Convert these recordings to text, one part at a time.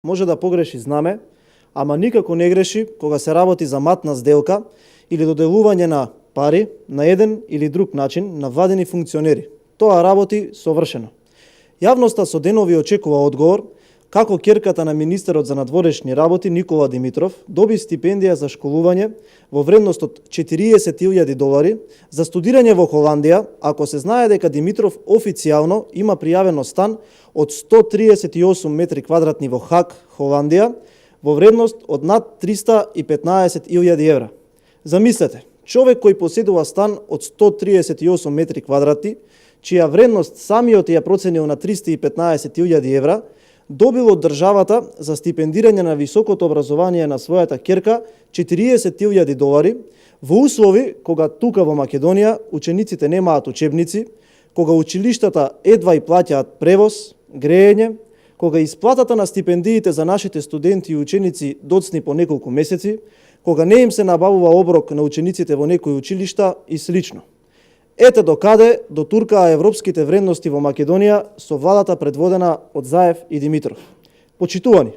може да погреши знаме, ама никако не греши кога се работи за матна сделка или доделување на пари на еден или друг начин на владени функционери. Тоа работи совршено. Јавноста со денови очекува одговор како ќерката на министерот за надворешни работи Никола Димитров доби стипендија за школување во вредност од $40,000 за студирање во Холандија, ако се знае дека Димитров официјално има пријавено стан од 138 метри квадратни во Хаг, Холандија, во вредност од над €315,000. Замислете, човек кој поседува стан од 138 метри квадратни, чија вредност самиот ја проценил на €315,000, добил од државата за стипендирање на високото образование на својата ќерка $40,000 во услови кога тука во Македонија учениците немаат учебници, кога училиштата едва и плаќаат превоз, грејење, кога исплатата на стипендиите за нашите студенти и ученици доцни по неколку месеци, кога не им се набавува оброк на учениците во некои училишта и слично. Ете докаде дотуркаа европските вредности во Македонија со владата предводена од Заев и Димитров. Почитувани,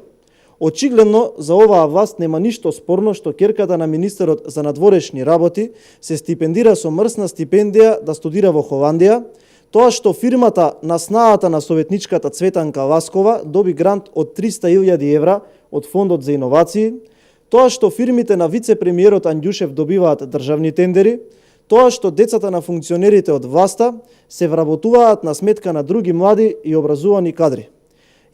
очигледно за оваа власт нема ништо спорно што ќерката на министерот за надворешни работи се стипендира со мрсна стипендија да студира во Холандија, тоа што фирмата на снаата на советничката Цветанка Ласкова доби грант од €300,000 од Фондот за иновации, тоа што фирмите на вице-премиерот Андјушев добиваат државни тендери, тоа што децата на функционерите од власта се вработуваат на сметка на други млади и образувани кадри.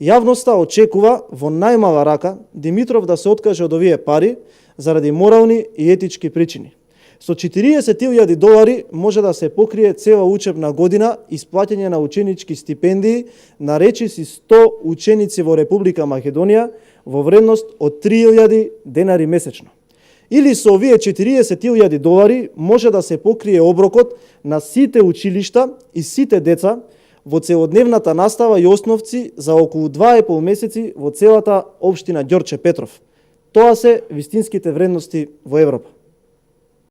Јавноста очекува во најмала рака Димитров да се откаже од овие пари заради морални и етички причини. Со $40,000 може да се покрие цела учебна година исплаќање на ученички стипендии на речиси 100 ученици во Република Македонија во вредност од $3,000 месечно. Или со овие $40,000 може да се покрие оброкот на сите училишта и сите деца во целодневната настава и основци за околу 2,5 месеци во целата општина Ѓорче Петров. Тоа се вистинските вредности во Европа.